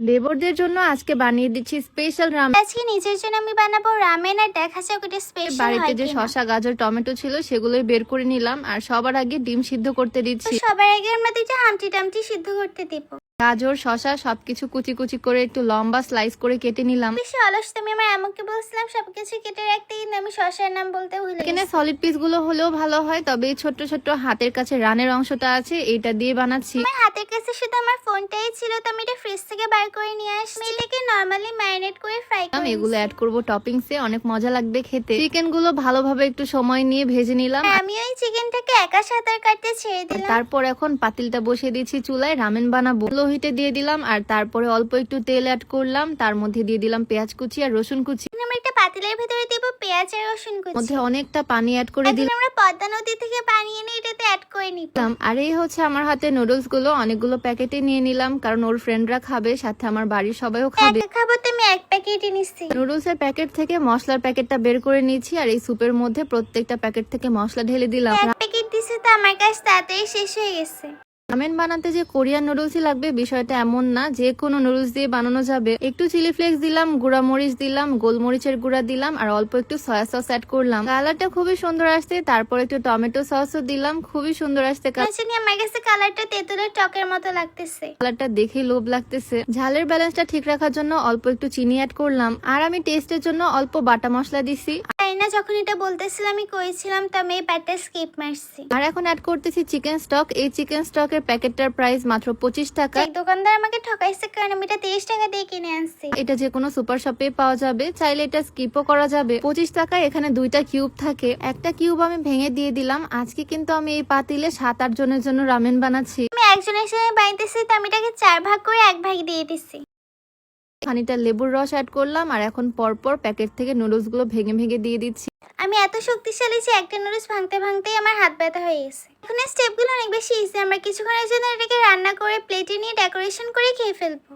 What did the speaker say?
দেবরদের জন্য আজকে বানিয়ে দিচ্ছি স্পেশাল রামেন। আজকে নিজের জন্য আমি বানাবো রামেন, আর দেখা যাক ওটা স্পেশাল বাড়িতে হয় যে কিনা। শসা, গাজর, টমেটো ছিল সেগুলোই বের করে নিলাম আর সবার আগে ডিম সিদ্ধ করতে তো দিচ্ছি। সবার আগে আমরা দুইটা হামটি টামটি সিদ্ধ করতে দিব। গাজর, শসা সবকিছু কুচি কুচি করে একটু লম্বা স্লাইস করে কেটে নিলাম। বেশি অলস, তুমি আমার আম্মুকে বলছিলাম সবকিছু কেটে রাখতে, কিন্তু আমি শসার নাম বলতে ভুলে এখানে গেছি। সলিড পিস গুলো হলেও ভালো হয়, তবে এই ছোট্ট ছোট্ট হাতের কাছে রানের অংশটা আছে, এইটা দিয়ে বানাচ্ছি। আমার হাতের কাছে শুধু আমার ফোনটাই ছিল, তো আমি এটা ফ্রিজ থেকে বার করে নিয়ে আসছি। এটাকে নরমালি ম্যারিনেট করে ফ্রাই করে এগুলো নিচ্ছি। অ্যাড করব টপিংসে, অনেক মজা লাগবে খেতে। চিকেন গুলো ভালোভাবে একটু সময় নিয়ে ভেজে নিলাম। আর আমি ওই চিকেনটাকে একা সাঁতার কাটতে ছেড়ে দিলাম। তারপর এখন পাতিলটা বসিয়ে দিয়েছি চুলায়, রামেন বানাবো। লো হিটে দিয়ে দিলাম আর তারপরে অল্প একটু তেল অ্যাড করলাম, তার মধ্যে দিয়ে দিলাম পেঁয়াজ কুচি আর রসুন কুচি। আমরা একটা পাতিলের ভেতরে দিব পেঁয়াজ আর রসুন মধ্যে কুচি। অনেকটা পানি অ্যাড করে এখন আমরা পদ্মা নদী থেকে পানি এনে এটাতে অ্যাড করে নিলাম। দিলাম। আর এই হচ্ছে আমার হাতে নুডলস গুলো, অনেকগুলো প্যাকেটে নিয়ে নিলাম কারণ ওর ফ্রেন্ডরা খাবে, সাথে আমার বাড়ির সবাইও খাবে। একা খাবো তো আমি এক প্যাকেটই নিচ্ছি। নুডলস এর প্যাকেট থেকে মশলার প্যাকেটটা বের করে নিয়েছি আর এই স্যুপের মধ্যে প্রত্যেকটা প্যাকেট থেকে মশলা ঢেলে দিলাম। এক প্যাকেট দিছে তো আমার কাছে তাড়াতাড়ি শেষ হয়ে গেছে। রামেন বানাতে যে কোরিয়ান নুডলসই লাগবে বিষয়টা এমন না, যে কোনো নুডলস দিয়ে বানানো যাবে। একটু চিলি ফ্লেক্স দিলাম, গুঁড়া মরিচ দিলাম, গোলমরিচের গুঁড়া দিলাম আর অল্প একটু সয়া সস অ্যাড করলাম। কালারটা খুবই সুন্দর আসছে। তারপর একটু টমেটো সসও দিলাম, খুবই সুন্দর আসছে। জানি আমার কাছে কালারটা তেঁতুলের টকের মতো লাগতেছে। কালারটা দেখে লোভ লাগতেছে। ঝালের ব্যালেন্সটা ঠিক রাখার জন্য অল্প একটু চিনি অ্যাড করলাম আর আমি টেস্টের জন্য অল্প বাটা মশলা দিছি। তাই না, যখন এটা বলতেছিলাম আমি কইছিলাম, তো আমি এই প্যাটটা স্কিপ মারছি। আর এখন অ্যাড করতেছি চিকেন স্টক। এই চিকেন স্টকের প্যাকেটটার প্রাইস মাত্র 25 টাকা। এক দোকানদার আমাকে ঠকাইছে, কারণ আমি এটা 30 টাকা দিয়ে কিনে আনছি। এটা যে কোনো সুপার শপে পাওয়া যাবে, চাইলে এটা স্কিপও করা যাবে। 25 টাকায় এখানে দুইটা কিউব থাকে, একটা কিউব আমি ভেঙে দিয়ে দিলাম। আজকে কিন্তু আমি এই পাতিলে 7-8 জনের জন্য রামেন বানাচ্ছি। আমি একজনের সঙ্গে বাইতেছি, তো আমি এটাকে 4 ভাগ করে 1 ভাগ দিয়ে দিছি। খানিকটা লেবুর রস অ্যাড করলাম আর এখন পরপর প্যাকেট থেকে নুডলস গুলো ভেঙে ভেঙে দিয়ে দিচ্ছি। আমি এত শক্তিশালী যে একটা নুডলস ভাঙতে ভাঙতেই আমার হাত ব্যথা হয়ে গেছে। এখন এই স্টেপগুলো অনেক বেশি ইজি। আমরা কিছুক্ষণের জন্য এটাকে রান্না করে প্লেটে নিয়ে ডেকোরেশন করে খেয়ে ফেলবো।